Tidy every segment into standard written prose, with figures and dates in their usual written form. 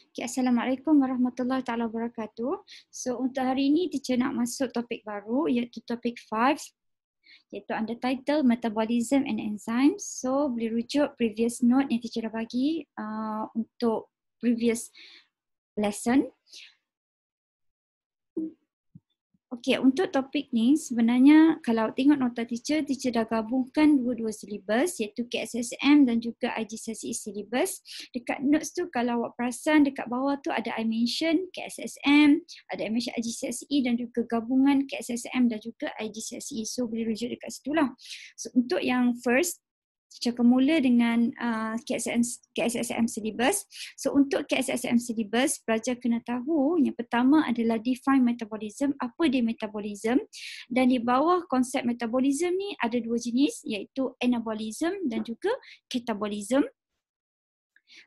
Okay, Assalamualaikum warahmatullahi taala wabarakatuh. So untuk hari ini teacher nak masuk topik baru iaitu topik 5 iaitu under title Metabolism and Enzymes. So boleh rujuk previous note yang teacher dah bagi untuk previous lesson. Okey, untuk topik ni sebenarnya kalau tengok nota teacher dah gabungkan dua-dua syllabus iaitu KSSM dan juga IGCSE syllabus. Dekat notes tu kalau awak perasan dekat bawah tu ada I mention KSSM, ada I mention IGCSE dan juga gabungan KSSM dan juga IGCSE. So boleh rujuk dekat situ lah. So untuk yang first, teacher akan mula dengan KSSM syllabus. So untuk KSSM syllabus, pelajar kena tahu yang pertama adalah define metabolism, apa dia metabolism, dan di bawah konsep metabolism ni ada dua jenis iaitu anabolism dan juga catabolism.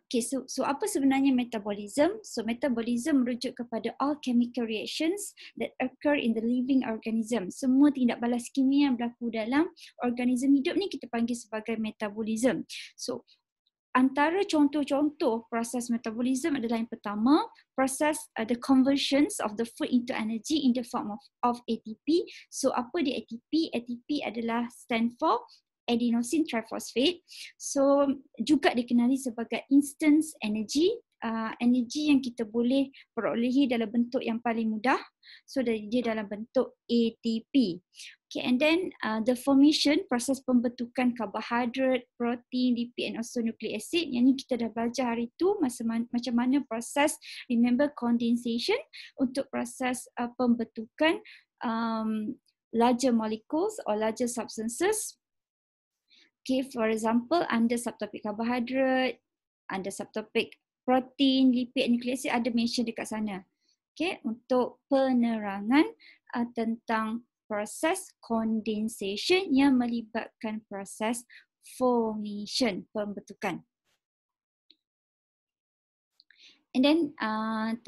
Okay, so apa sebenarnya metabolism? So metabolism merujuk kepada all chemical reactions that occur in the living organism. Semua tindak balas kimia yang berlaku dalam organism hidup ni kita panggil sebagai metabolism. So antara contoh-contoh proses metabolism adalah yang pertama, proses the conversions of the food into energy in the form of ATP. So apa dia ATP? ATP adalah stand for adenosine triphosphate. So juga dikenali sebagai instant energy, energi yang kita boleh perolehi dalam bentuk yang paling mudah. So dia dalam bentuk ATP. Okay, and then the formation, proses pembentukan karbohidrat, protein, lipid and also nucleic acid. Yang ni kita dah belajar hari tu macam mana proses, remember condensation untuk proses pembentukan larger molecules or larger substances. Okay, for example, under subtopik karbohidrat, under subtopik protein, lipid, nucleic acid ada mention dekat sana. Okay, untuk penerangan tentang proses condensation yang melibatkan proses formation, pembentukan. And then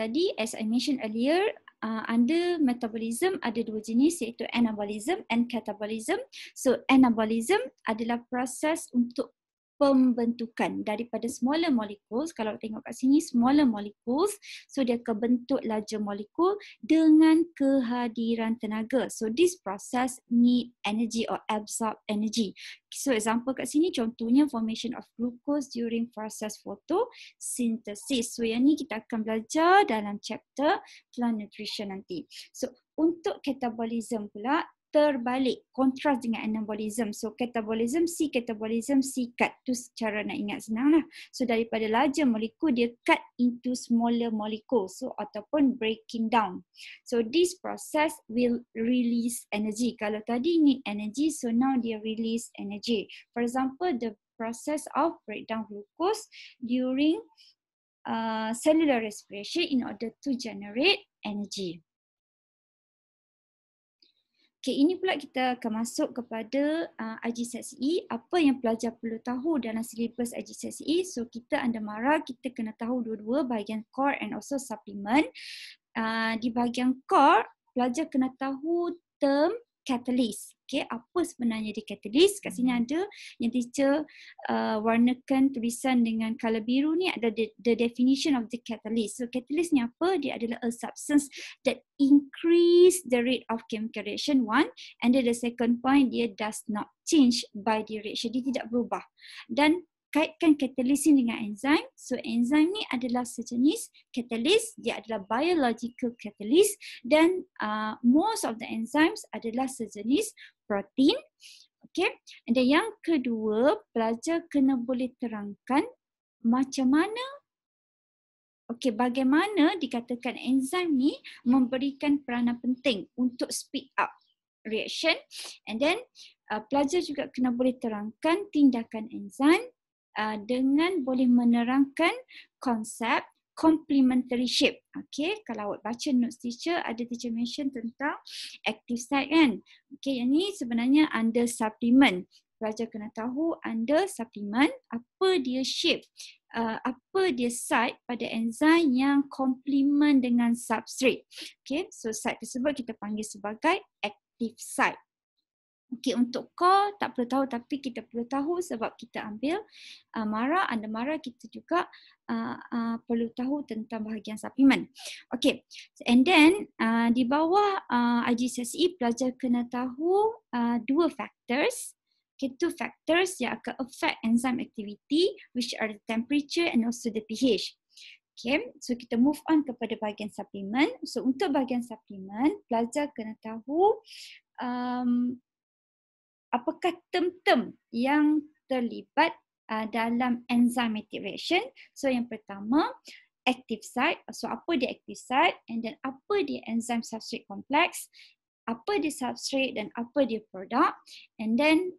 tadi as I mentioned earlier, under metabolism ada dua jenis iaitu anabolism and catabolism. So anabolism adalah proses untuk pembentukan daripada smaller molecules. Kalau tengok kat sini smaller molecules, so dia akan bentuk larger molecule dengan kehadiran tenaga. So this process need energy or absorb energy. So example kat sini contohnya formation of glucose during process photosynthesis. So yang ni kita akan belajar dalam chapter plant nutrition nanti. So untuk catabolism pula terbalik, kontras dengan anabolism. So catabolism, C cut. Tu cara nak ingat senang lah. So daripada larger molecule dia cut into smaller molecule. So ataupun breaking down. So this process will release energy. Kalau tadi need energy, so now dia release energy. For example, the process of breakdown glucose during cellular respiration in order to generate energy. Okay, ini pula kita akan masuk kepada IGCSE. Apa yang pelajar perlu tahu dalam syllabus IGCSE? So kita under MARA, kita kena tahu dua-dua bahagian core and also supplement. Di bahagian core, pelajar kena tahu term catalyst. Okay, apa sebenarnya dia catalyst? Kat sini ada yang teacher warnakan tulisan dengan color biru ni ada the definition of the catalyst. So catalyst ni apa? Dia adalah a substance that increase the rate of chemical reaction, one. And then the second point, dia does not change by the reaction. Dia tidak berubah. Dan kaitkan catalyst ni dengan enzim. So enzim ni adalah sejenis catalyst, dia adalah biological catalyst dan most of the enzymes adalah sejenis protein. Okay. And then yang kedua, pelajar kena boleh terangkan macam mana, bagaimana dikatakan enzim ni memberikan peranan penting untuk speed up reaction. And then pelajar juga kena boleh terangkan tindakan enzim dengan boleh menerangkan konsep complementary shape. Okay, kalau awak baca notes teacher, ada teacher mention tentang active site kan. Okay, yang ni sebenarnya under supplement. Pelajar kena tahu under supplement apa dia shape, apa dia site pada enzim yang complement dengan substrate. Okay, so site tersebut kita panggil sebagai active site. Okey, untuk core tak perlu tahu tapi kita perlu tahu sebab kita ambil MARA, under MARA kita juga perlu tahu tentang bahagian suplemen. Okey, and then di bawah IGCSE pelajar kena tahu dua factors. Okay, two factors yang akan affect enzyme activity, which are the temperature and also the pH. Okay, so kita move on kepada bahagian suplemen. So untuk bahagian suplemen, pelajar kena tahu apakah term-term yang terlibat dalam enzymatic reaction. So yang pertama, active site. So apa dia active site, and then apa dia enzyme substrate complex, apa dia substrate dan apa dia produk. And then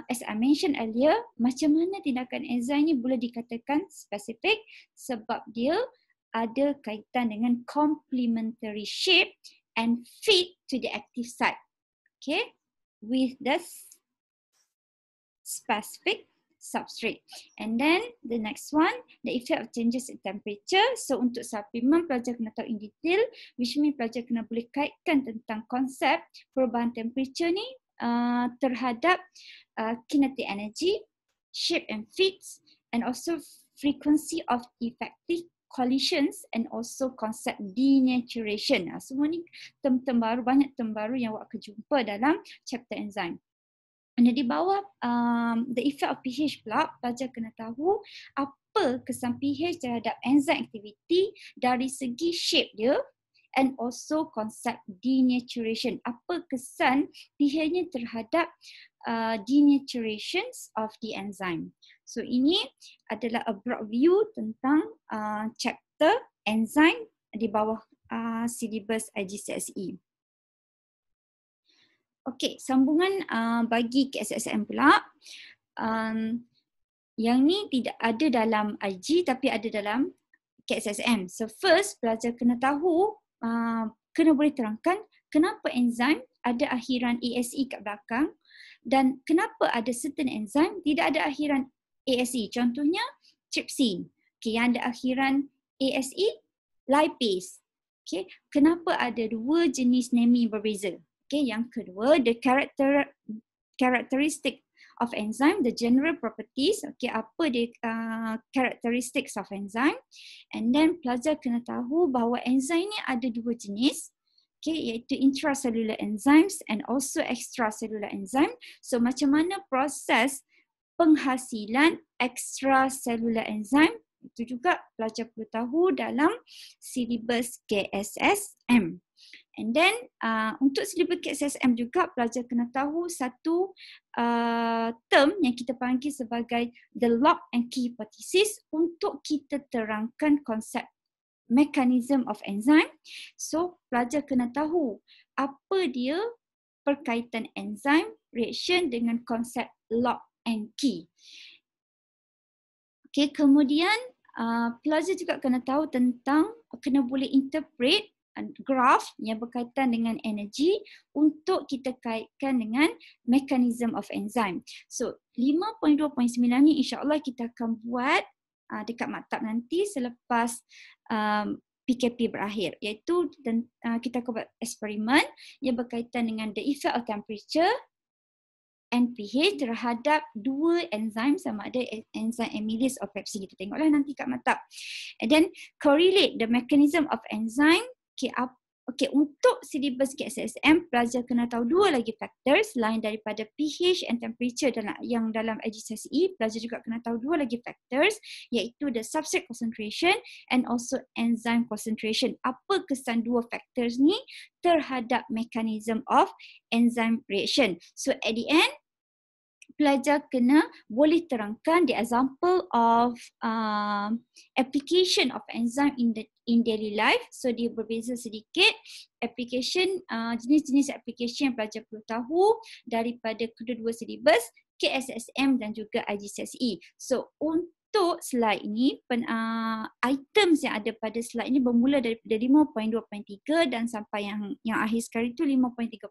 as I mentioned earlier, macam mana tindakan enzim ni boleh dikatakan spesifik sebab dia ada kaitan dengan complementary shape and fit to the active site. Okay, with the specific substrate. And then the next one, the effect of changes in temperature. So untuk suplemen pelajar kena tahu in detail, which means pelajar kena boleh kaitkan tentang konsep perubahan temperature ni terhadap kinetic energy, shape and fits, and also frequency of effective collisions and also konsep denaturation. Semua ni term-term baru, banyak term baru yang awak akan jumpa dalam chapter enzyme. Dan di bawah the effect of pH pula, pelajar kena tahu apa kesan pH terhadap enzyme activity dari segi shape dia and also konsep denaturation. Apa kesan pH-nya terhadap denaturations of the enzyme. So ini adalah a broad view tentang chapter enzyme di bawah syllabus IGCSE. Okey, sambungan bagi KSSM pula. Yang ni tidak ada dalam IG tapi ada dalam KSSM. So first, pelajar kena tahu, kena boleh terangkan kenapa enzim ada akhiran ASE kat belakang dan kenapa ada certain enzim tidak ada akhiran ASE. Contohnya trypsin. Okay, yang ada akhiran ASE, lipase. Okay, kenapa ada dua jenis name berbeza? Okay, yang kedua, the characteristic of enzyme, the general properties. Okay, apa dia characteristics of enzyme. And then pelajar kena tahu bahawa enzim ni ada dua jenis. Okay, iaitu intracellular enzymes and also extracellular enzyme. So macam mana proses penghasilan extracellular enzyme, itu juga pelajar perlu tahu dalam syllabus KSSM. And then untuk syllabus KSSM juga pelajar kena tahu satu term yang kita panggil sebagai the lock and key hypothesis untuk kita terangkan konsep mechanism of enzyme. So pelajar kena tahu apa dia perkaitan enzyme reaction dengan konsep lock and key. Okay, kemudian pelajar juga kena tahu tentang, kena boleh interpret graph yang berkaitan dengan energy untuk kita kaitkan dengan mechanism of enzyme. So 5.2.9 ni insya-Allah kita akan buat dekat maktab nanti selepas PKP berakhir, iaitu kita akan buat eksperimen yang berkaitan dengan the effect of temperature and pH terhadap dua enzim sama ada enzim amylase atau pepsin. Kita tengoklah nanti kat maktab. And then correlate the mechanism of enzyme. Okay, untuk syllabus KSSM pelajar kena tahu dua lagi factors selain daripada pH and temperature yang dalam IGCSE. Pelajar juga kena tahu dua lagi factors iaitu the substrate concentration and also enzyme concentration. Apa kesan dua factors ni terhadap mechanism of enzyme reaction. So at the end, pelajar kena boleh terangkan the example of application of enzyme in daily life. So dia berbeza sedikit. Application, jenis-jenis application yang pelajar perlu tahu daripada kedua-dua syllabus KSSM dan juga IGCSE. So untuk slide ini, items yang ada pada slide ini bermula daripada 5.2.3 dan sampai yang akhir sekali itu 5.3.1.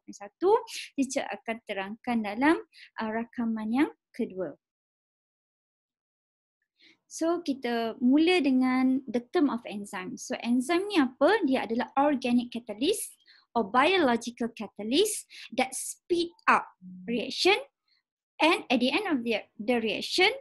Teacher akan terangkan dalam rakaman yang kedua. So kita mula dengan the term of enzyme. So enzyme ni apa? Dia adalah organic catalyst or biological catalyst that speed up reaction, and at the end of the reaction,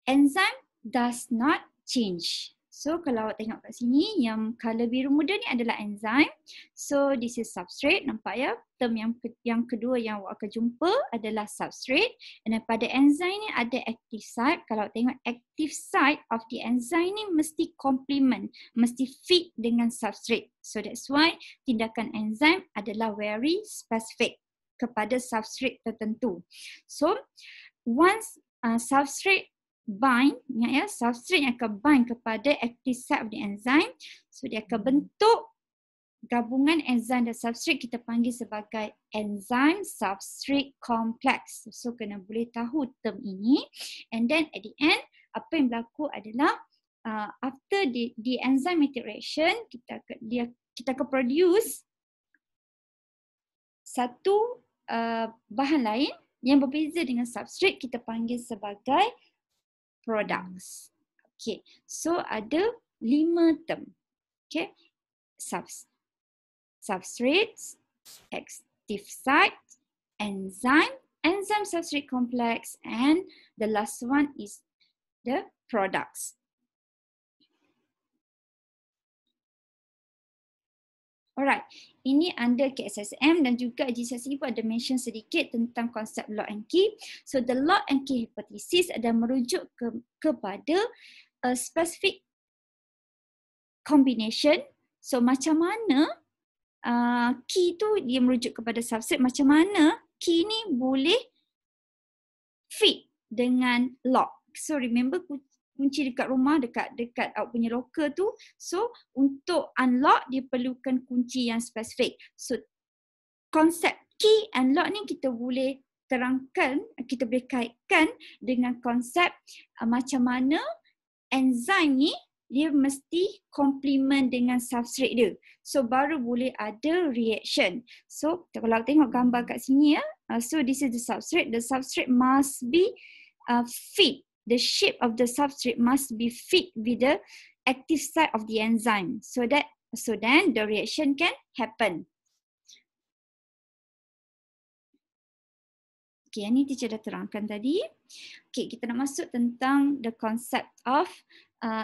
enzyme does not change. So kalau awak tengok kat sini, yang color biru muda ni adalah enzyme. So this is substrate, nampak ya? Term yang kedua yang awak akan jumpa adalah substrate. Dan pada enzyme ni ada active site. Kalau awak tengok active site of the enzyme ni mesti complement, mesti fit dengan substrate. So that's why tindakan enzyme adalah very specific kepada substrate tertentu. So once substrate bind, ingat ya, substrate yang akan bind kepada active site of the enzyme. So dia akan bentuk gabungan enzyme dan substrate, kita panggil sebagai enzyme substrate complex. So kena boleh tahu term ini. And then at the end, apa yang berlaku adalah after the enzymatic reaction, kita akan produce satu bahan lain yang berbeza dengan substrate, kita panggil sebagai products. Okay, so ada 5 term. Okay, substrates, active site, enzyme substrate complex, and the last one is the products. Alright, ini under KSSM dan juga IGCSE pun ada mention sedikit tentang konsep lock and key. So the lock and key hypothesis ada merujuk kepada a specific combination. So macam mana key tu dia merujuk kepada substrate, macam mana key ni boleh fit dengan lock. So remember kunci dekat rumah, dekat awak punya locker tu. So untuk unlock dia perlukan kunci yang spesifik. So konsep key and lock ni kita boleh terangkan, kita boleh kaitkan dengan konsep macam mana enzyme ni dia mesti complement dengan substrate dia. So baru boleh ada reaction. So kalau tengok gambar kat sini ya. So this is the substrate. The substrate must be fit. The shape of the substrate must be fit with the active site of the enzyme so then the reaction can happen. Okay, ini teacher dah terangkan tadi. Okay, kita nak masuk tentang the concept of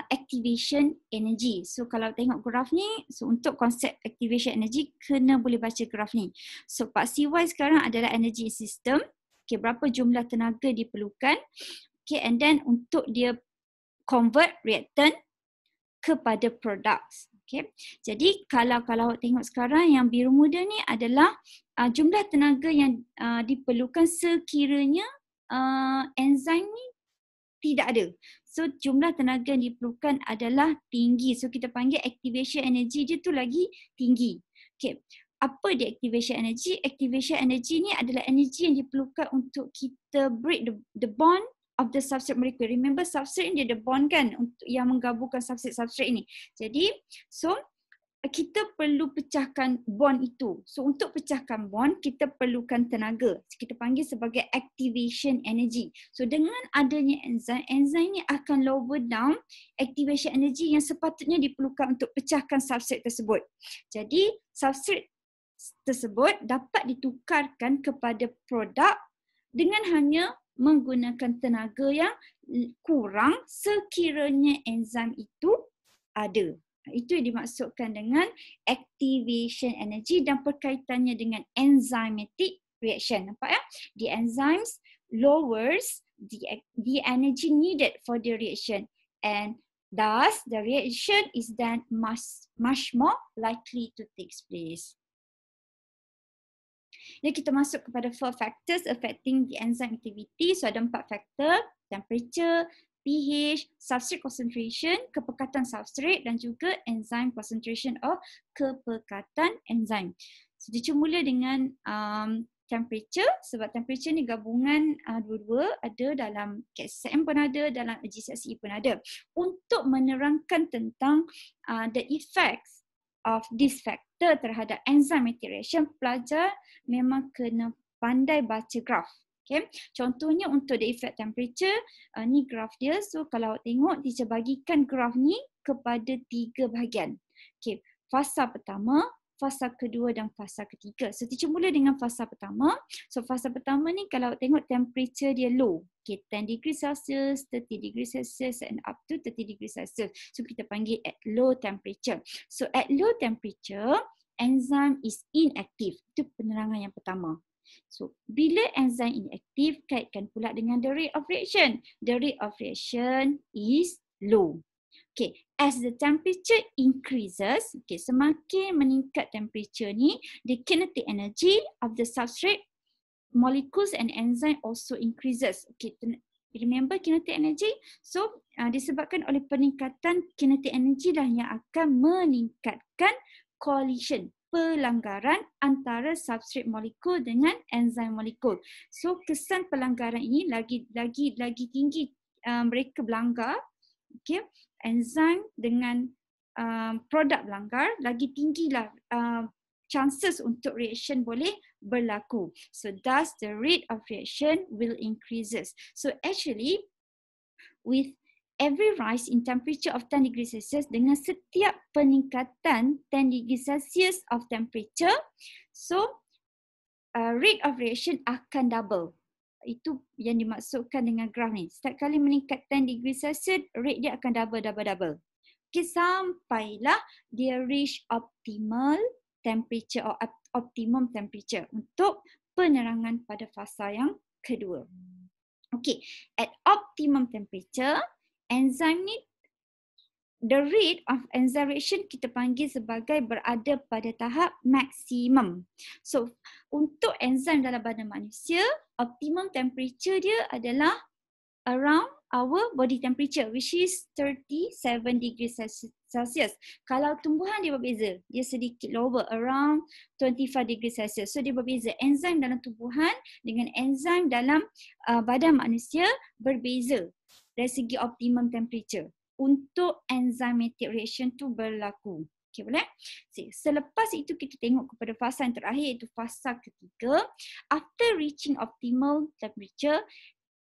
activation energy. So kalau tengok graf ni, so untuk konsep activation energy kena boleh baca graf ni. So part CY sekarang adalah energy system. Okay, berapa jumlah tenaga diperlukan. Okay, and then untuk dia convert reactant kepada products. Okay, jadi kalau awak tengok sekarang yang biru muda ni adalah jumlah tenaga yang diperlukan sekiranya enzim ni tidak ada. So jumlah tenaga yang diperlukan adalah tinggi. So kita panggil activation energy dia tu lagi tinggi. Okay, apa dia activation energy? Activation energy ni adalah energi yang diperlukan untuk kita break the bond of the substrate molecule. Remember substrate ni dia ada bond kan untuk yang menggabungkan substrate ni. Jadi so kita perlu pecahkan bond itu. So untuk pecahkan bond kita perlukan tenaga. Kita panggil sebagai activation energy. So dengan adanya enzim ni akan lower down activation energy yang sepatutnya diperlukan untuk pecahkan substrate tersebut. Jadi substrate tersebut dapat ditukarkan kepada produk dengan hanya menggunakan tenaga yang kurang sekiranya enzim itu ada. Itu yang dimaksudkan dengan activation energy dan perkaitannya dengan enzymatic reaction. Nampak ya? The enzymes lowers the energy needed for the reaction and thus the reaction is then much more likely to take place. Jadi kita masuk kepada 4 factors affecting the enzyme activity. So ada 4 faktor, temperature, pH, substrate concentration, kepekatan substrate dan juga enzyme concentration or kepekatan enzim. So dia mula dengan temperature sebab temperature ni gabungan dua-dua, ada dalam KSM pun ada, dalam IGCSE pun ada. Untuk menerangkan tentang the effects of this factor terhadap enzymatic reaction, pelajar memang kena pandai baca graf. Okay. Contohnya untuk the effect temperature, ni graf dia. So kalau tengok, teacher bagikan graf ni kepada 3 bahagian. Okay. Fasa pertama, fasa kedua dan fasa ketiga. So teacher mula dengan fasa pertama. So fasa pertama ni kalau tengok temperature dia low. Okay, 10 degree Celsius, 30 degree Celsius and up to 30 degree Celsius. So kita panggil at low temperature. So at low temperature, enzyme is inactive. Itu penerangan yang pertama. So, bila enzyme inaktif, kaitkan pula dengan the rate of reaction. The rate of reaction is low. Okay, as the temperature increases, okay, semakin meningkat temperature ni, the kinetic energy of the substrate molecules and enzyme also increases. Okay, remember kinetic energy? So, disebabkan oleh peningkatan kinetic energy dah yang akan meningkatkan collision, pelanggaran antara substrate molekul dengan enzim molekul. So kesan pelanggaran ini lagi tinggi mereka berlanggar, okay, enzim dengan produk berlanggar, lagi tinggilah chances untuk reaction boleh berlaku. So thus the rate of reaction will increases. So actually with every rise in temperature of 10 degrees Celsius, dengan setiap peningkatan 10 degrees Celsius of temperature, so rate of reaction akan double. Itu yang dimaksudkan dengan graf ni. Setiap kali meningkat 10 degrees Celsius, rate dia akan double. Okay, sampailah dia reach optimal temperature or optimum temperature untuk penerangan pada fasa yang kedua. Okay, at optimum temperature, enzyme ni, the rate of enzyme reaction kita panggil sebagai berada pada tahap maksimum. So, untuk enzyme dalam badan manusia, optimum temperature dia adalah around our body temperature, which is 37 degrees Celsius. Kalau tumbuhan dia berbeza, dia sedikit lower, around 25 degrees Celsius. So dia berbeza. Enzim dalam tumbuhan dengan enzim dalam badan manusia berbeza dari segi optimum temperature untuk enzymatic reaction tu berlaku. Okay, boleh? Selepas itu kita tengok kepada fasa yang terakhir, iaitu fasa ketiga. After reaching optimal temperature,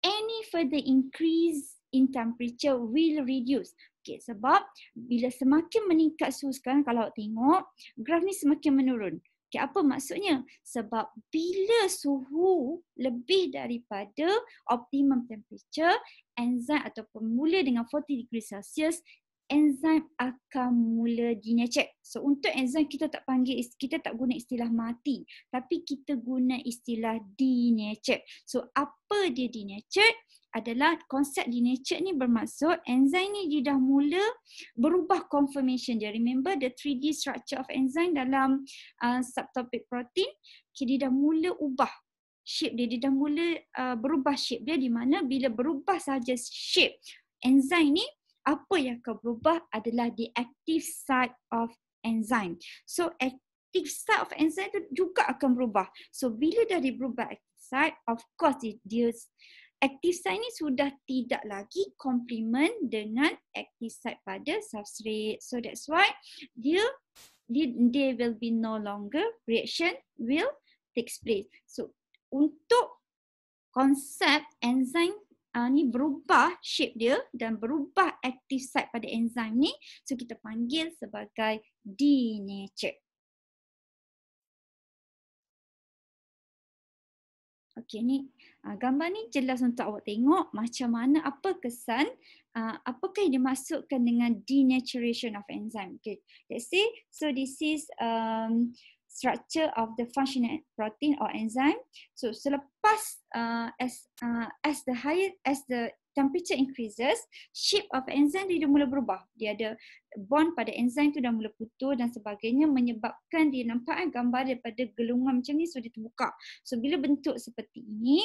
any further increase in temperature will reduce. Okay, sebab bila semakin meningkat suhu sekarang, kalau tengok graf ni semakin menurun. Okay, apa maksudnya? Sebab bila suhu lebih daripada optimum temperature, enzim ataupun mula dengan 40 degree Celsius, enzim akan mula denatured. So untuk enzim kita tak guna istilah mati, tapi kita guna istilah denatured. So apa dia denatured? Adalah konsep denatured ni bermaksud enzim ni dia dah mula berubah conformation dia. Remember the 3D structure of enzyme dalam subtopic protein, dia dah mula ubah shape dia, dah mula berubah shape dia, di mana bila berubah sahaja shape enzim ni, apa yang akan berubah adalah the active site of enzyme. So active site of enzyme tu juga akan berubah. So bila dah berubah active site, of course dia active site ni sudah tidak lagi complement dengan active site pada substrate. So that's why there will be no longer reaction will takes place. So untuk konsep enzim ni berubah shape dia dan berubah active site pada enzim ni, so kita panggil sebagai denatured. Okey, ni gambar ni jelas untuk awak tengok macam mana, apa kesan, apakah yang dimaksudkan dengan denaturation of enzyme. Okay, let's see. So this is structure of the functional protein or enzyme. So selepas as the temperature increases, shape of enzyme dia mula berubah. Dia ada bond pada enzyme tu dah mula putus dan sebagainya, menyebabkan dia nampak gambar daripada gelungan macam ni, so dia terbuka. So bila bentuk seperti ini,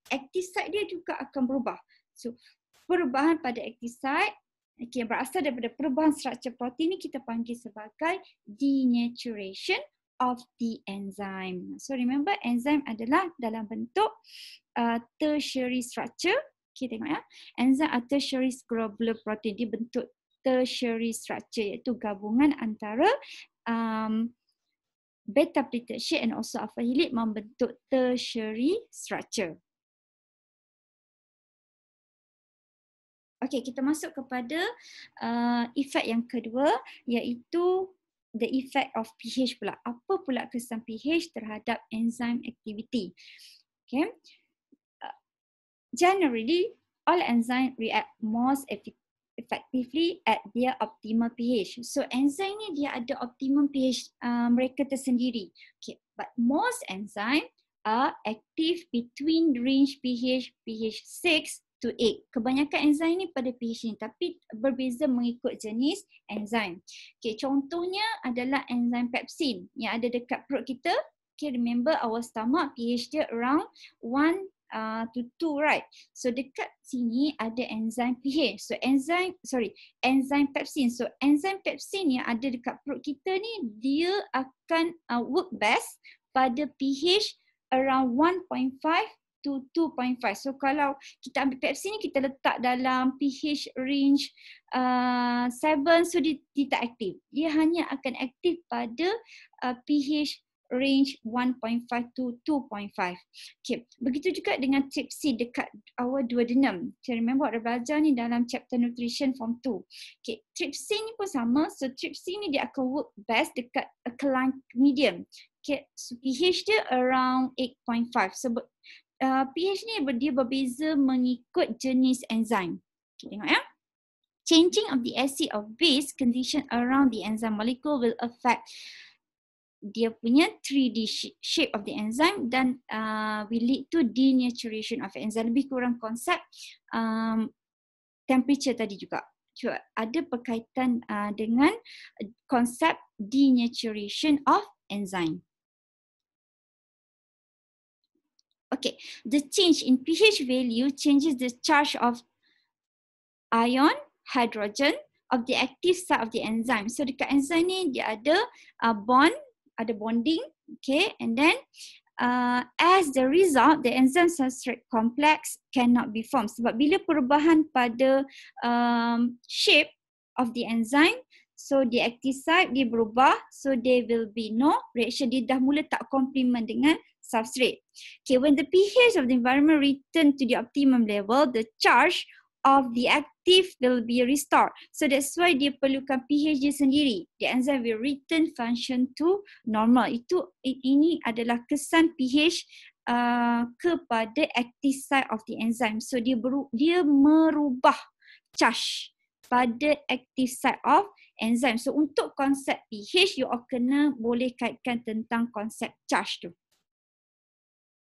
active site dia juga akan berubah. So perubahan pada active site, okay, berasal daripada perubahan struktur protein ni kita panggil sebagai denaturation of the enzyme. So remember, enzyme adalah dalam bentuk tertiary structure. Okay, tengok ya. Enzyme atau tertiary globular protein, dia bentuk tertiary structure, iaitu gabungan antara beta pleated sheet and also alpha helix membentuk tertiary structure. Okey, kita masuk kepada efek yang kedua, iaitu the effect of pH pula. Apa pula kesan pH terhadap enzyme activity? Okay. Generally, all enzymes react most effectively at their optimal pH. So enzyme ni dia ada optimum pH mereka tersendiri. Okay. But most enzymes are active between range pH 6 to 8. Kebanyakan enzim ni pada pH ni, tapi berbeza mengikut jenis enzim. Okay, contohnya adalah enzim pepsin yang ada dekat perut kita. Okay, remember our stomach pH dia around 1 to 2, right? So dekat sini ada enzim pH. So enzim pepsin. So enzim pepsin yang ada dekat perut kita ni, dia akan work best pada pH around 1.5 to 2.5. So kalau kita ambil pepsin ni, kita letak dalam pH range 7, so dia tak aktif. Dia hanya akan aktif pada pH range 1.5 to 2.5. Okay. Begitu juga dengan trypsin dekat our duodenum. So remember ada belajar ni dalam chapter nutrition form 2. Okay. Trypsin ni pun sama. So trypsin ni dia akan work best dekat alkaline medium. Okay. So pH dia around 8.5. So pH ni dia berbeza mengikut jenis enzim. Okay, tengok ya. Changing of the acid or base condition around the enzyme molecule will affect dia punya 3D shape of the enzyme dan will lead to denaturation of enzyme. Lebih kurang konsep temperature tadi juga. So, ada berkaitan dengan konsep denaturation of enzyme. Okay, the change in pH value changes the charge of ion, hydrogen of the active site of the enzyme. So dekat enzyme ni dia ada bond, ada bonding, okay, and then as the result, the enzyme substrate complex cannot be formed. Sebab bila perubahan pada shape of the enzyme, so the active site dia berubah, so there will be no reaction. Dia dah mula tak complement dengan substrate. Okay, when the pH of the environment return to the optimum level, the charge of the active will be restored. So that's why dia perlukan pH dia sendiri. The enzyme will return function to normal. Ini adalah kesan pH kepada active site of the enzyme. So dia merubah charge pada active site of enzyme. So untuk konsep pH, you all kena boleh kaitkan tentang konsep charge tu.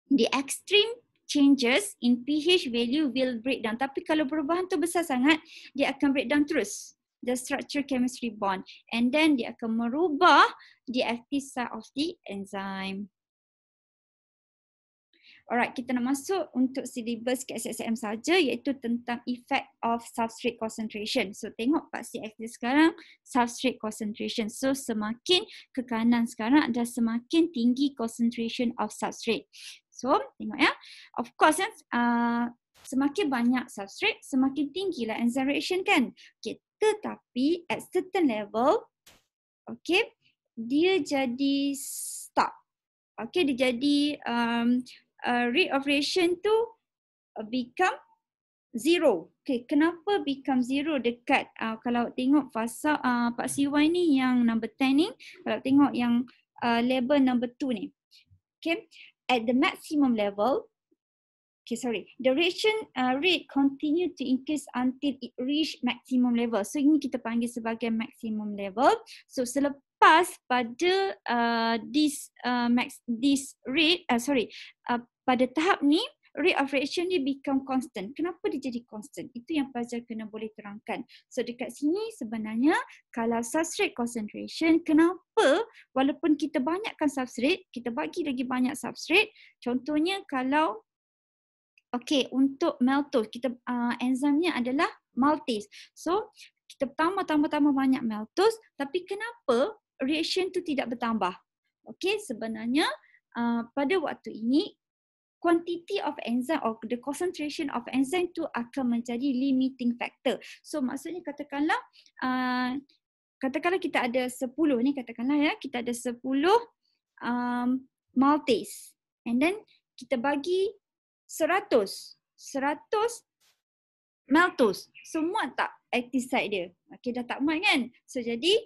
The extreme changes in pH value will break down. Tapi kalau perubahan tu besar sangat, dia akan break down terus the structure chemistry bond. And then dia akan merubah the active site of the enzyme. Alright, kita nak masuk untuk syllabus KSSM saja, iaitu tentang effect of substrate concentration. So tengok Pak CX sekarang, substrate concentration. So semakin ke kanan sekarang ada semakin tinggi concentration of substrate. So tengok ya, of course semakin banyak substrate, semakin tinggilah enzyme reaction kan. Okay, tetapi at certain level, okay, dia jadi stop. Okay, dia jadi rate of reaction tu become zero. Okay, kenapa become zero dekat kalau tengok fasa Pak CY ni yang number 10 ni, kalau tengok yang label number 2 ni. Okay, at the maximum level, the reaction rate continue to increase until it reach maximum level. So ini kita panggil sebagai maximum level. So selepas pada pada tahap ni, rate of reaction dia become constant. Kenapa dia jadi constant? Itu yang pelajar kena boleh terangkan. So dekat sini sebenarnya kalau substrate concentration, kenapa walaupun kita banyakkan substrate, kita bagi lagi banyak substrate, contohnya kalau okay, untuk maltose, kita enzimnya adalah maltase. So kita tambah banyak maltose, tapi kenapa reaction tu tidak bertambah? Okay, sebenarnya pada waktu ini quantity of enzyme or the concentration of enzyme tu akan menjadi limiting factor. So maksudnya katakanlah kita ada 10 ni, katakanlah ya, kita ada 10 maltase, and then kita bagi 100 maltose, semua tak active site dia. Okay, dah tak muat kan? So jadi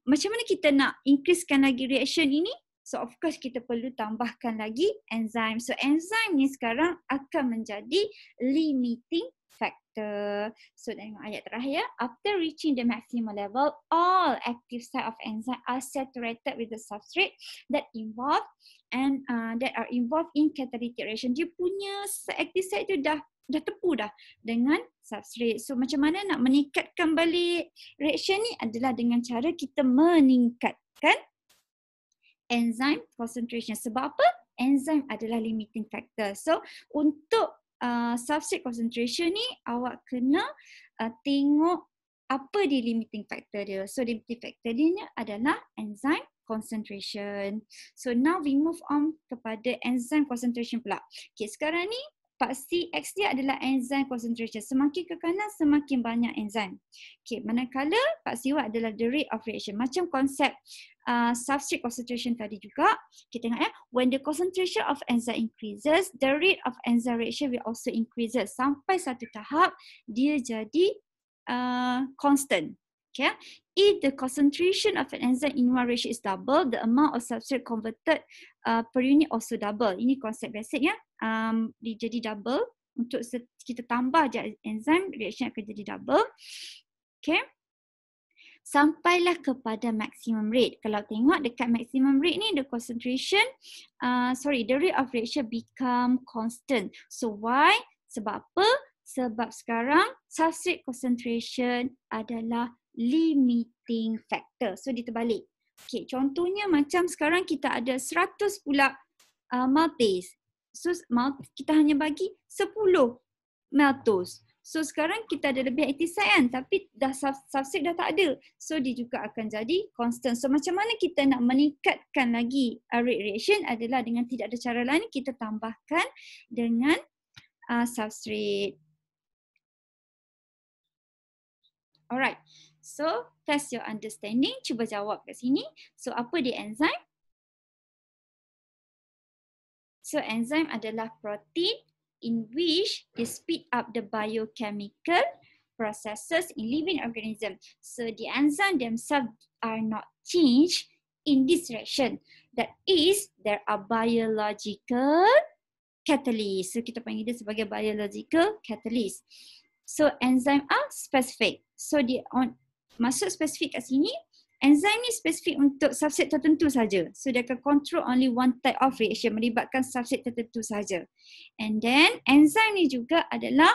macam mana kita nak increasekan lagi reaction ini? So of course kita perlu tambahkan lagi enzim. So enzim ni sekarang akan menjadi limiting factor. So tengok ayat terakhir. After reaching the maximum level, all active site of enzyme are saturated with the substrate that involved and that are involved in catalytic reaction. Dia punya active site tu dah tepu dah dengan substrate. So macam mana nak meningkatkan balik reaction ni adalah dengan cara kita meningkatkan enzyme concentration. Sebab apa? Enzyme adalah limiting factor. So untuk substrate concentration ni awak kena tengok apa di limiting factor dia. So limiting factor dia adalah enzyme concentration. So now we move on kepada enzyme concentration pula. Okay, sekarang ni part C, X dia adalah enzyme concentration. Semakin ke kanan, semakin banyak enzim. Okay, manakala part C adalah the rate of reaction. Macam konsep substrate concentration tadi juga. Kita tengok ya, when the concentration of enzyme increases, the rate of enzyme reaction will also increases. Sampai satu tahap, dia jadi constant. Okay. If the concentration of an enzyme in one reaction is double, the amount of substrate converted per unit also double. Ini konsep basic ya. Dia jadi double. Untuk kita tambah je enzim, reaction akan jadi double. Okay. Sampailah kepada maximum rate. Kalau tengok dekat maximum rate ni, the concentration, the rate of reaction become constant. So why? Sebab apa? Sebab sekarang substrate concentration adalah limiting factor. So dia terbalik. Okay, contohnya macam sekarang kita ada 100 pula maltase. So kita hanya bagi 10 maltose. So sekarang kita ada lebih active site kan, tapi dah substrate dah tak ada. So dia juga akan jadi constant. So macam mana kita nak meningkatkan lagi rate reaction adalah dengan tidak ada cara lain, kita tambahkan dengan substrate. Alright. So, test your understanding. Cuba jawab kat sini. So, apa dia enzim? So, enzim adalah protein in which they speed up the biochemical processes in living organism. So, the enzyme themselves are not changed in this reaction. That is, there are biological catalyst. So, kita panggil dia sebagai biological catalyst. So, enzyme are specific. So, masuk spesifik kat sini, enzim ni spesifik untuk substrate tertentu saja. So dia akan control only one type of reaction, melibatkan substrate tertentu saja. And then enzim ni juga adalah,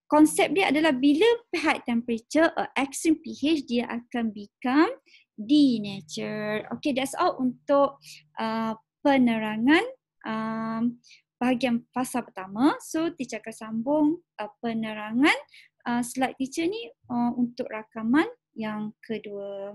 konsep dia adalah bila high temperature or extreme pH, dia akan become denatured. Okay, that's all untuk penerangan bahagian fasa pertama. So teacher akan sambung penerangan slide teacher ni untuk rakaman yang kedua.